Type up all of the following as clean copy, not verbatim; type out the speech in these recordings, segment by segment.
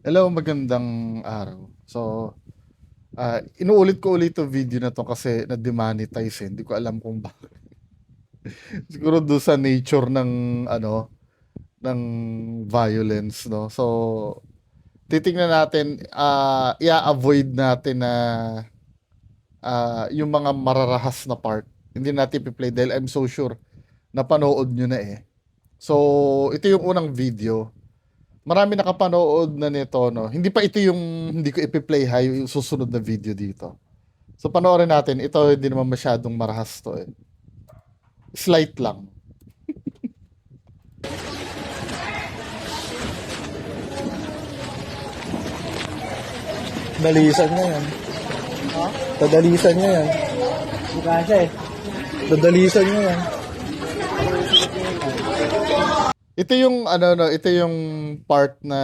Hello, magandang araw. So, inuulit ko ulit 'tong video na 'to kasi na-demonetize, eh, hindi ko alam kung bakit. Siguro do'n sa nature ng ano, ng violence 'no. So, titingnan natin, i-a-avoid natin na, yung mga mararahas na part, hindi natin ipe-play dahil I'm so sure napanood niyo na, eh. So, ito yung unang video. Marami nakapanood na nito 'no. Hindi pa ito yung hindi ko ipe-play ha, yung susunod na video dito. So panoorin natin. Ito hindi naman masyadong marahas 'to, eh. Slight lang. Dalisan niya yan. Ha? Dadalisan niya yan. Di kasi. Dadalisan niya yan. Ito yung ano 'no, ito yung part na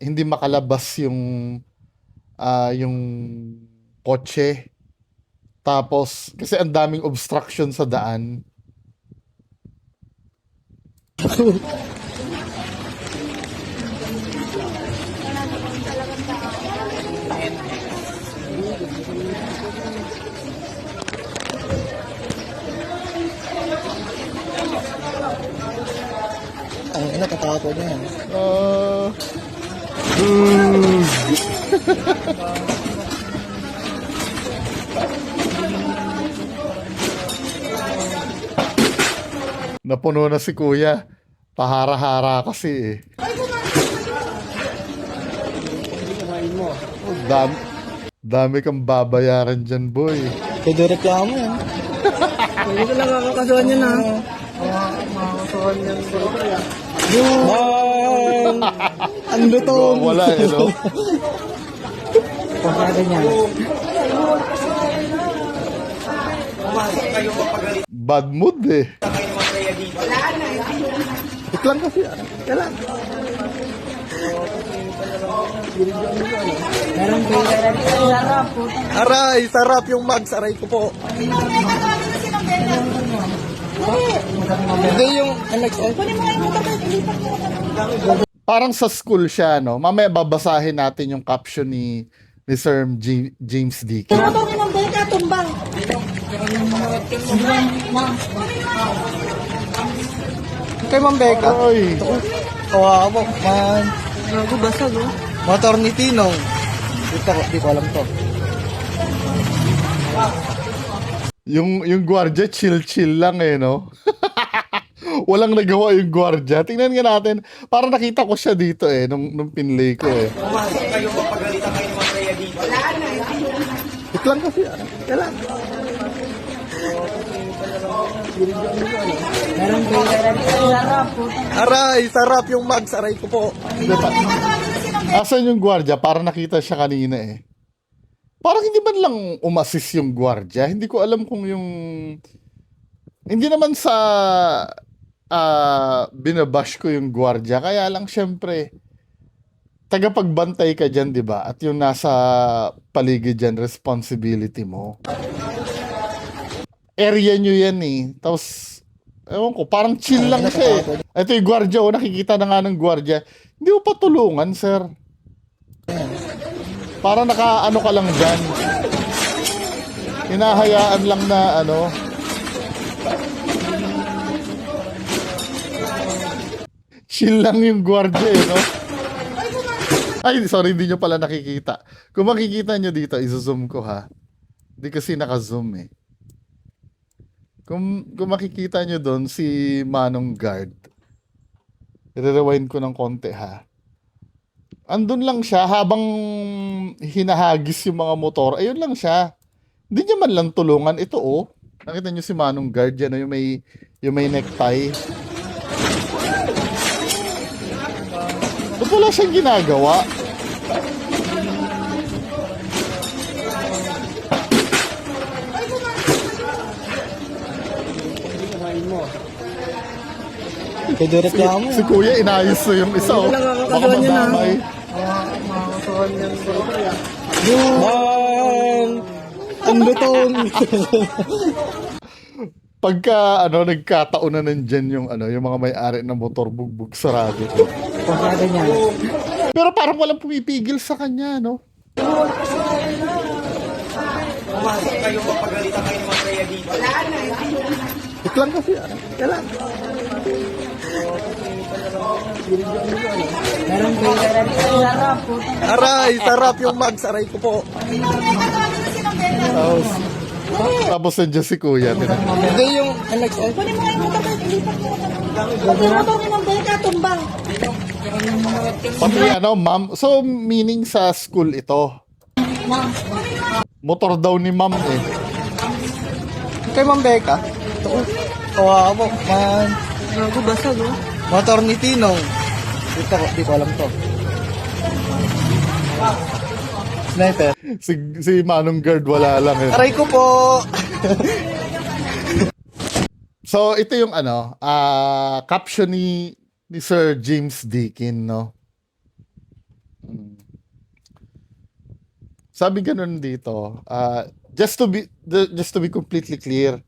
hindi makalabas yung kotse. Tapos kasi ang daming obstruction sa daan. Ang ina, tatapon niya yan. Ah, napuno na si kuya. Pahara-hara kasi, eh. Oh, dami kang babayaran dyan, boy. Pwede reklamo yan. Hindi ko lang kakakasuhan yan ha. Makakasuhan yan bro. Bang! Ang lutong! Wala, eh, no? Pasada niya. Bad mood, eh. Wait lang kasi. Kailan? Meron kayo sarap po. Aray! Sarap yung mags. Aray ko po. Hindi yung NXL. Parang sa school siya, no? Mamaya babasahin natin yung caption ni Sir James Dickey. Tumabang ng beta, tumbang. Kay Ma'am Becca. Ay, Kawawa man. Gago basag oh. Motor ni Tinong. Di ko alam to. yung gwardiya chill-chill lang, eh, no? Walang nagawa yung gwardiya. Tingnan nga natin. Parang nakita ko siya dito, eh, nung pinlay ko, eh. Wait lang kasi. Kailan? Meron kayo sarap po. Aray! Sarap yung mags. Aray ko po. Asan yung gwardiya? Parang nakita siya kanina, eh. Parang hindi man lang umassist yung gwardiya. Hindi ko alam kung yung... Hindi naman sa binabash ko yung gwardiya. Kaya lang syempre, tagapagbantay ka dyan, di ba? At yung nasa paligid dyan, responsibility mo. Area nyo yan, eh. Tapos, ewan ko, parang chill lang siya, eh. Ito yung gwardiya, oh, nakikita na nga ng gwardiya. Hindi mo pa tulungan, sir. Parang naka-ano ka lang dyan. Hinahayaan lang na, ano, chill lang yung gwardiya, eh, no? Ay, sorry, hindi nyo pala nakikita. Kung makikita nyo dito, izo-zoom ko, ha? Hindi kasi naka-zoom, eh. Kung makikita nyo doon si Manong Guard, i-rewind ko ng konti, ha? Andun lang siya habang hinahagis yung mga motor. Ayun lang siya. Hindi niya man lang tulungan. Ito, oh. Nakita nyo si Manong Guard, yan, oh, yung may necktie. Ba't wala siyang ginagawa? Pwede reklamo. Si Kuya, inayos na yung isa, oh. Hindi ko lang Baka kakasuhan yan ha. madamay. Makakasuhan yan bro. Bang! Ang lutong! Pagka, nagkataon na nandyan yung mga may-ari ng motor, bugbog sarado. Pasada niya. Pero parang walang pumipigil sa kanya, no? Wait lang kasi. Kailan? Meron kayo sarap po. Aray, sarap yung mags. Aray ko po. Tapos, tapos nandiyan si kuya. Hindi yung NXL. Kunin mo kayo motor, ilipat mo na. Pag yung motor ni Ma'am Becca, tumbang. Pati ano, ma'am. So, meaning sa school ito. Motor daw ni ma'am eh. kay Ma'am Becca. Kawawa po. Gago, basag oh. Motor ni Tinong. Di ko alam to. Sniper. Si Manong Guard wala lang eh. Aray ko po. So, ito yung ano, caption ni Sir James Deakin, no? Sabi ganun dito, just to be completely clear,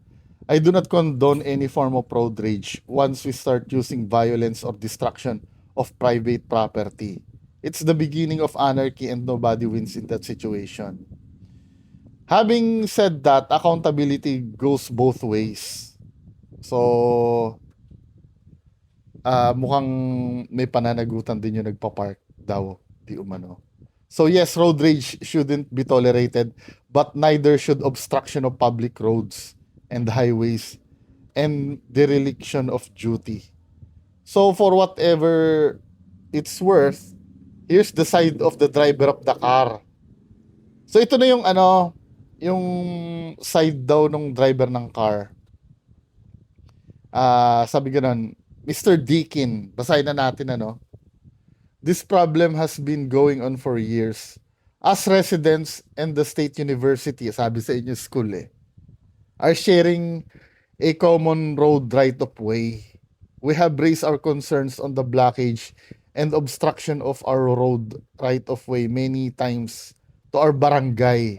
I do not condone any form of road rage once we start using violence or destruction of private property. It's the beginning of anarchy and nobody wins in that situation. Having said that, accountability goes both ways. So, mukhang may pananagutan din yung nagpa-park daw, di umano. So yes, road rage shouldn't be tolerated, but neither should obstruction of public roads and highways and dereliction of duty. So for whatever it's worth, here's the side of the driver of the car. So ito na yung ano, yung side daw ng driver ng car. Sabi ganun, Mr. Deakin, basahin na natin ano. This problem has been going on for years. As residents and the state university, sabi sa inyo school are sharing a common road right of way. We have raised our concerns on the blockage and obstruction of our road right of way many times to our barangay,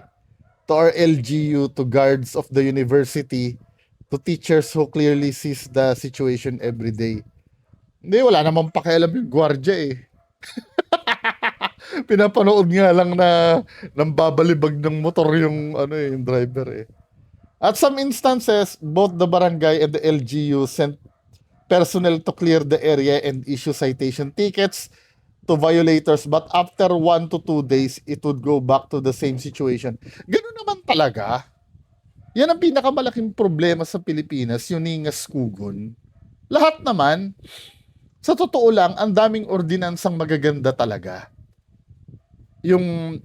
to our LGU, to guards of the university, to teachers who clearly sees the situation every day. Hindi, wala namang pakialam yung gwardiya eh. Pinapanood nga lang na nang babalibag ng motor yung ano yung driver eh. At some instances, both the barangay and the LGU sent personnel to clear the area and issue citation tickets to violators, but after 1 to 2 days, it would go back to the same situation. Ganun naman talaga. Yan ang pinakamalaking problema sa Pilipinas, yung ningas kugon. Lahat naman, sa totoo lang, ang daming ordinansang magaganda talaga. Yung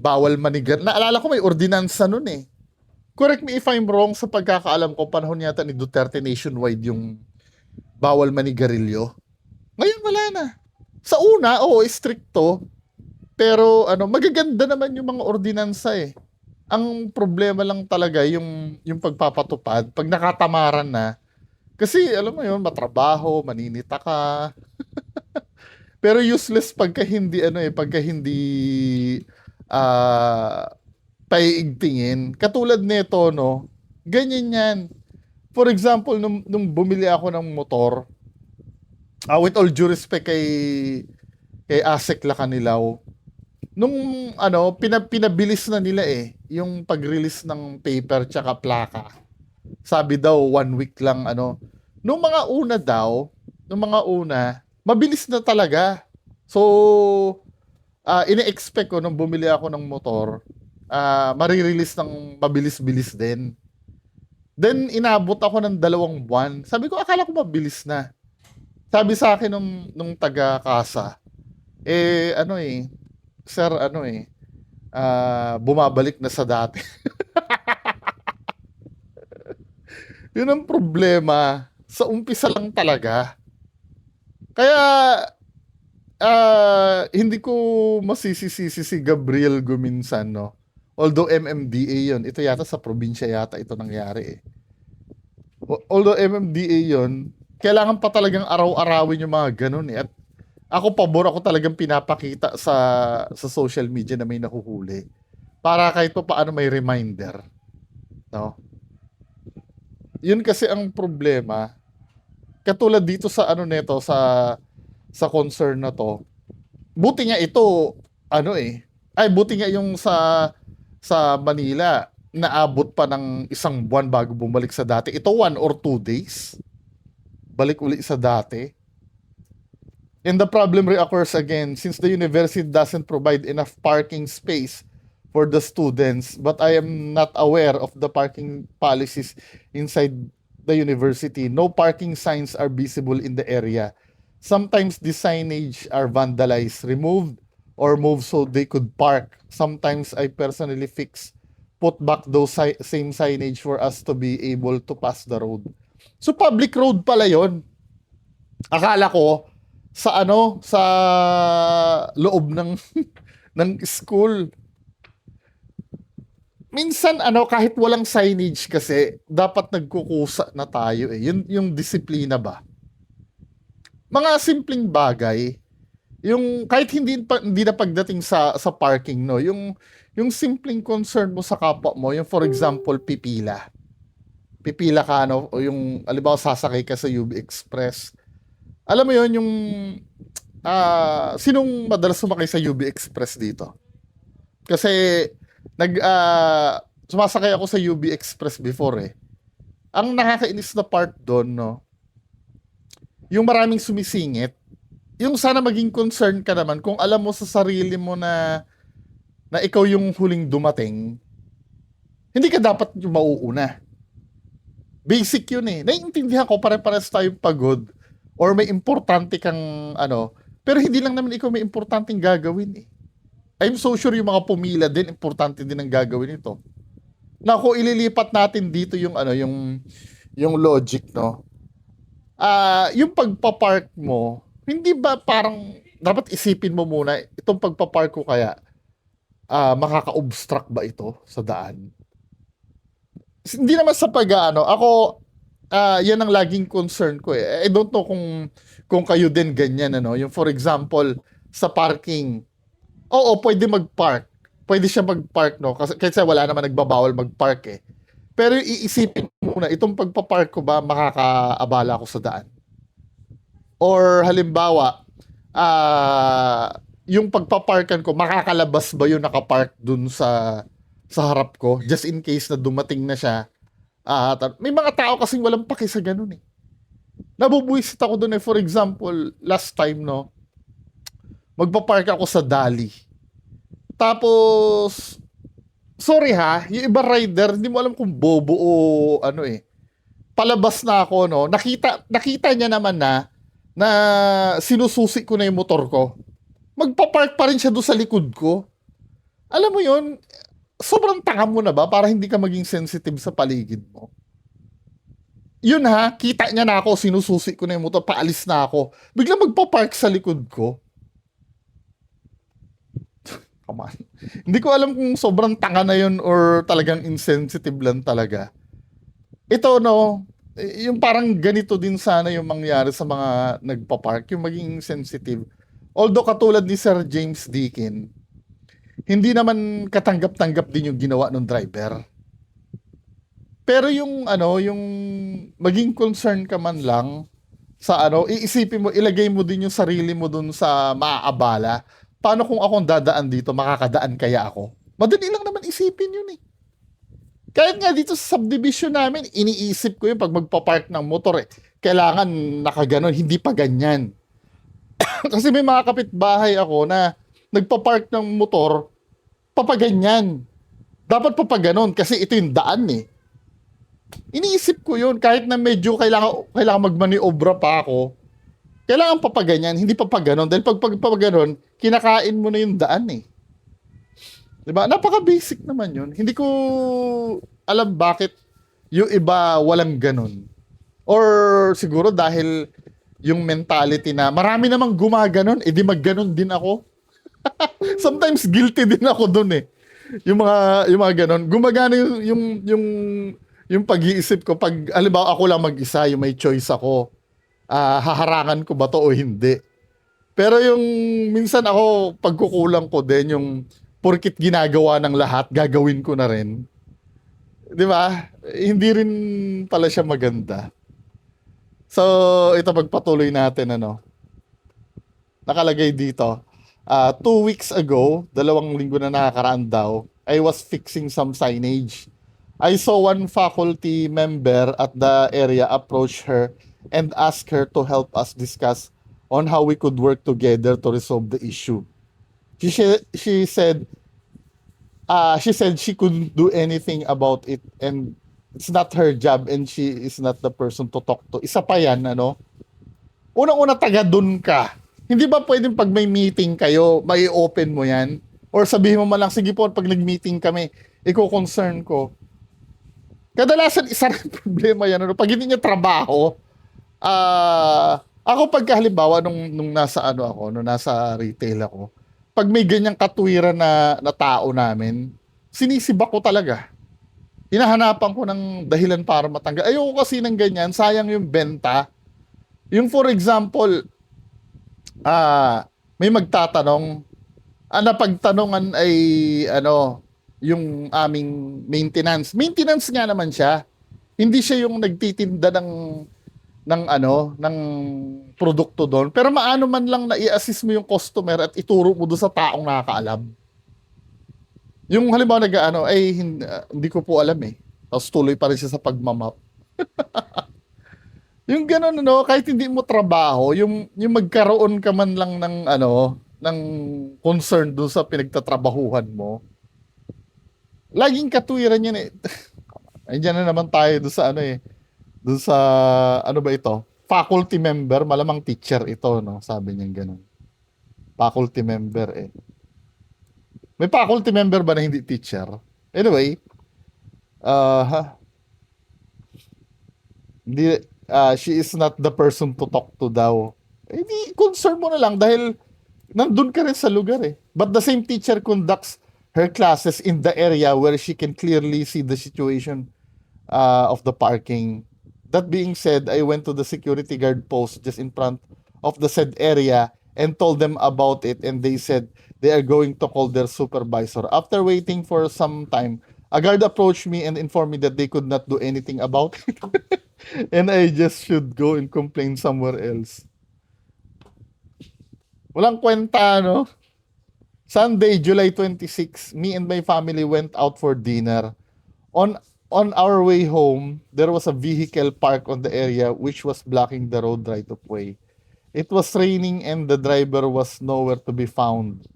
bawal manigar. Naalala ko may ordinansa nun eh. Correct me if I'm wrong, sa pagkakaalam ko, panahon yata ni Duterte nationwide yung bawal manigarilyo. Ngayon wala na. Sa una, stricto. Pero magaganda naman yung mga ordinansa eh. Ang problema lang talaga yung pagpapatupad. Pag nakatamaran na, kasi alam mo yun, matrabaho, maninita ka. Pero useless pagka hindi paiigtingin. Katulad nito, no? Ganyan yan. For example, nung bumili ako ng motor, with all due respect kay Asek Lacanilaw, nung pinabilis na nila yung pag-release ng paper tsaka plaka. Sabi daw 1 week lang nung mga una mabilis na talaga. So ine-expect ko nung bumili ako ng motor, marirelease ng mabilis-bilis din. Then inabot ako ng 2 buwan. Sabi ko akala ko mabilis na. Sabi sa akin nung taga-kasa, sir, bumabalik na sa dati. Yun ang problema. Sa umpisa lang talaga. Kaya, hindi ko masisisi si Gabriel Guminsan, no? Although MMDA yun. Ito yata sa probinsya yata ito nangyari eh. Although MMDA yun, kailangan pa talagang araw-arawin yung mga ganun eh. At ako talagang pinapakita sa social media na may nahuhuli. Para kahit pa paano may reminder. No? Yun kasi ang problema. Katulad dito sa neto sa concern na to. buti nga ito, ano eh, ay buti nga yung sa Manila, naabot pa ng isang buwan bago bumalik sa dati. Ito 1 or 2 days, balik uli sa dati. And the problem reoccurs again since the university doesn't provide enough parking space for the students, but I am not aware of the parking policies inside the university. No parking signs are visible in the area. Sometimes the signage are vandalized, removed, or moved so they could park. Sometimes I personally put back those same signage for us to be able to pass the road. So public road pala yon. Akala ko sa sa loob ng ng school. Minsan kahit walang signage kasi dapat nagkukusa na tayo eh. Yun yung disiplina ba? Mga simpleng bagay, yung kahit hindi na pagdating sa parking, no, yung simpleng concern mo sa kapwa mo, yung for example pipila ka, no, o yung halimbawa sasakay ka sa UB Express. Alam mo yon, yung sinong madalas sumakay sa UB Express dito? Kasi sumasakay ako sa UB Express before eh. Ang nakakainis na part doon, no, yung maraming sumisingit. Yung sana maging concern ka naman kung alam mo sa sarili mo na ikaw yung huling dumating, hindi ka dapat yung mauuna. Basic yun eh. Naiintindihan ko, pare-pares tayong pagod or may importante kang pero hindi lang naman ikaw may importanteng gagawin eh. I'm so sure yung mga pumila din, importante din ang gagawin ito. Na kung ililipat natin dito yung yung logic, no? Yung pagpa-park mo, hindi ba parang dapat isipin mo muna, itong pagpa-park ko kaya makaka-obstruct ba ito sa daan? Hindi naman sa ako, yan ang laging concern ko eh. I don't know kung kayo din ganyan, yung for example, sa parking, oo, pwede mag-park. Pwede siya mag-park, no? Kasi wala naman nagbabawal mag-park eh. Pero iisipin mo muna, itong pagpa-park ko ba makakaabala ko sa daan? Or halimbawa, yung pagpaparkan ko, makakalabas ba yung nakapark dun sa harap ko? Just in case na dumating na siya. May mga tao kasing walang paki sa ganun eh. Nabubuisit ako dun eh. For example, last time, no, magpapark ako sa Dali. Tapos, sorry ha, yung iba rider, hindi mo alam kung bobo o palabas na ako, no, nakita niya naman na sinususi ko na yung motor ko. Magpapark pa rin siya doon sa likod ko. Alam mo yon, sobrang tanga mo na ba para hindi ka maging sensitive sa paligid mo? Yun ha, kita niya na ako, sinususi ko na yung motor, paalis na ako. Biglang magpapark sa likod ko. Come on. Hindi ko alam kung sobrang tanga na yun or talagang insensitive lang talaga. Ito, no, yung parang ganito din sana yung mangyari sa mga nagpa-park, yung maging sensitive. Although katulad ni Sir James Deakin, hindi naman katanggap-tanggap din yung ginawa ng driver. Pero yung yung maging concern ka man lang sa iisipin mo, ilagay mo din yung sarili mo dun sa maaabala. Paano kung akong dadaan dito, makakadaan kaya ako? Madali lang naman isipin yun eh. Kahit nga dito sa subdivision namin, iniisip ko yun pag magpa-park ng motor eh. Kailangan nakaganon, hindi pa ganyan. Kasi may mga kapitbahay ako na nagpa-park ng motor, papaganyan. Dapat papaganon kasi ito yung daan eh. Iniisip ko yun, kahit na medyo kailangan magmaniobra pa ako, kailangan papaganyan, hindi papaganon. Dahil pag papaganon, kinakain mo na yung daan eh. Diba? Napaka-basic naman yun. Hindi ko alam bakit yung iba walang ganon. Or siguro dahil yung mentality na marami namang gumaganon, edi magganon din ako. Sometimes guilty din ako dun eh. Yung mga ganon. Gumagana yung pag-iisip ko pag halimbawa ako lang mag-isa, yung may choice ako. Haharangan ko ba to o hindi. Pero yung minsan ako pagkukulang ko din yung porkit ginagawa ng lahat, gagawin ko na rin. 'Di ba? Hindi rin pala siya maganda. So, ito pagpatuloy natin nakalagay dito. 2 weeks ago, 2 linggo na nakakaraan daw, I was fixing some signage. I saw one faculty member at the area approach her and ask her to help us discuss on how we could work together to resolve the issue. She said she couldn't do anything about it and it's not her job and she is not the person to talk to. Isa pa yan, ano? Unang-una, taga dun ka. Hindi ba pwedeng pag may meeting kayo, may open mo yan? Or sabihin mo man lang, sige po, pag nag-meeting kami, iko-concern ko. Kadalasan, isa rin problema yan. Ano? Pag hindi niya trabaho, ako pagkahalimbawa, nung nasa nung nasa retail ako, pag may ganyang katwiran na tao namin, sinisiba ko talaga. Hinahanapan ko ng dahilan para matanggal. Ayoko kasi ng ganyan, sayang yung benta. Yung for example, may magtatanong, napagtanungan ay yung aming maintenance. Maintenance nga naman siya. Hindi siya yung nagtitinda ng produkto doon. Pero maano man lang na i-assist mo yung customer at ituro mo doon sa taong nakakaalam. Yung halimbawa hindi ko po alam eh. Tapos tuloy pa rin siya sa pagmamap. Yung gano'n, kahit hindi mo trabaho, yung magkaroon ka man lang ng concern doon sa pinagtatrabahuhan mo. Laging katwiran yan eh. Andiyan na naman tayo doon sa doon sa ba ito? Faculty member, malamang teacher ito, no? Sabi niya gano'n. Faculty member eh. May faculty member ba na hindi teacher? Anyway, she is not the person to talk to daw. Hindi, concern mo na lang dahil nandun ka rin sa lugar eh. But the same teacher conducts her classes in the area where she can clearly see the situation of the parking. That being said, I went to the security guard post just in front of the said area and told them about it, and they said they are going to call their supervisor. After waiting for some time, a guard approached me and informed me that they could not do anything about it. And I just should go and complain somewhere else. Walang kwenta, no? Sunday, July 26, me and my family went out for dinner. On our way home, there was a vehicle parked on the area which was blocking the road right of way. It was raining and the driver was nowhere to be found.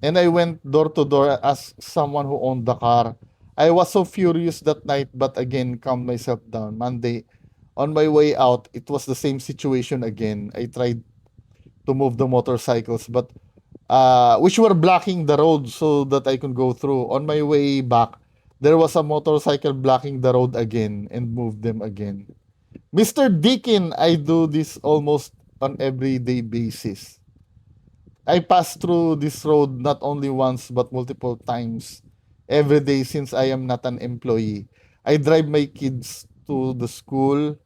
And I went door to door and asked someone who owned the car. I was so furious that night, but again calmed myself down. Monday, on my way out, it was the same situation again. I tried to move the motorcycles, but which were blocking the road so that I could go through. On my way back, there was a motorcycle blocking the road again and moved them again. Mr. Deakin, I do this almost on everyday basis. I pass through this road not only once but multiple times every day since I am not an employee. I drive my kids to the school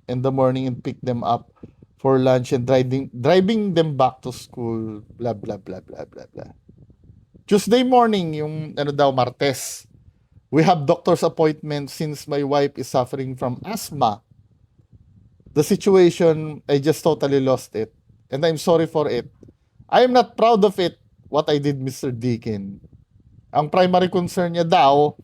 in the morning and pick them up for lunch and driving them back to school, blah blah blah blah blah blah. Tuesday morning, yung Martes, we have doctor's appointment since my wife is suffering from asthma. The situation, I just totally lost it. And I'm sorry for it. I am not proud of it, what I did, Mr. Deakin. Ang primary concern niya daw,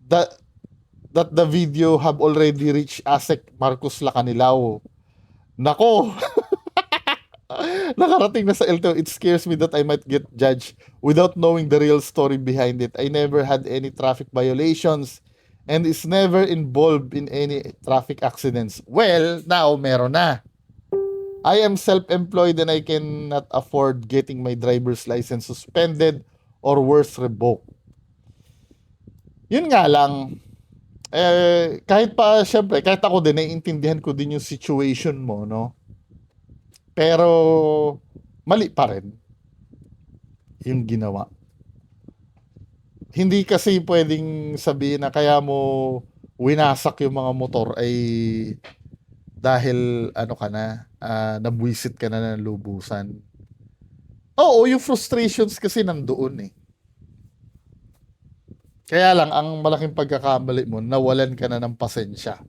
that the video have already reached ASEC Marcos Lacanilao. Nako! Nakarating na sa LTO. It scares me that I might get judged without knowing the real story behind it. I never had any traffic violations and is never involved in any traffic accidents. Well, now meron na. I am self-employed and I cannot afford getting my driver's license suspended or worse, revoked. Yun nga lang, kahit ako din, naiintindihan ko din yung situation mo, no? Pero, mali pa rin yung ginawa. Hindi kasi pwedeng sabihin na kaya mo winasak yung mga motor ay dahil nabwisit ka na ng lubusan. Oo, yung frustrations kasi nandoon eh. Kaya lang, ang malaking pagkakamali mo, nawalan ka na ng pasensya.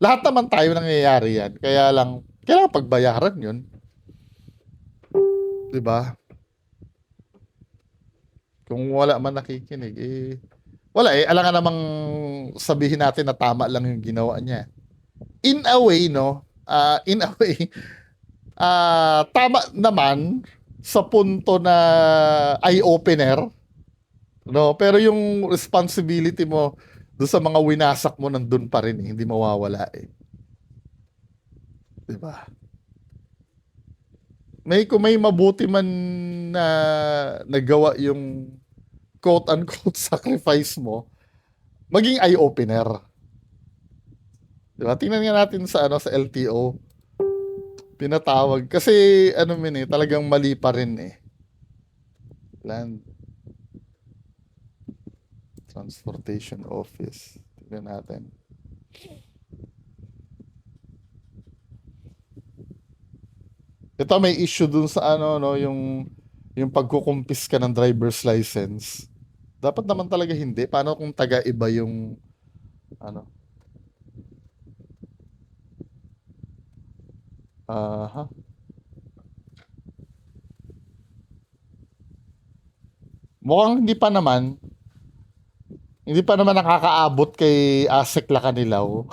Lahat naman tayo nangyayari yan. Kaya lang, kailangan pagbayaran yun. 'Di ba? Kung wala man nakikinig, wala alangan namang sabihin natin na tama lang yung ginawa niya. In a way, no? In a way, tama naman sa punto na eye-opener, no? Pero yung responsibility mo doon sa mga winasak mo nandun pa rin, hindi mawawala eh. 'Di ba? Kung may mabuti man na nagawa yung quote unquote sacrifice mo, maging eye-opener. 'Di ba? Tingnan nga natin sa sa LTO. Pinatawag kasi talagang mali pa rin eh. Land Transportation Office. Tingnan natin. Ito may issue dun sa yung pagkukumpis ka ng driver's license. Dapat naman talaga hindi. Paano kung taga-iba yung ano? Aha. Mukhang hindi pa naman nakakaabot kay Asek Lacanilaw.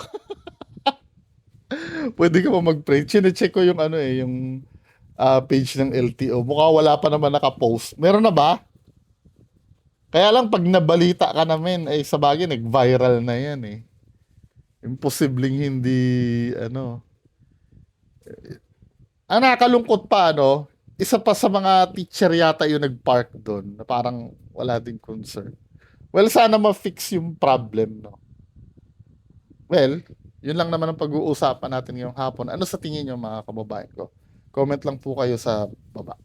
Pwede ka pa mag-pray. Chine-check ko yung yung page ng LTO. Mukha wala pa naman naka-post. Meron na ba? Kaya lang pag nabalita ka namin, sa bagay nag-viral na yan eh. Imposibleng hindi, Ang nakakalungkot pa, isa pa sa mga teacher yata yung nag-park doon na parang wala din concern. Well, sana ma-fix yung problem, no? Well, yun lang naman ang pag-uusapan natin ngayong hapon. Ano sa tingin nyo mga kababayan ko? Comment lang po kayo sa baba.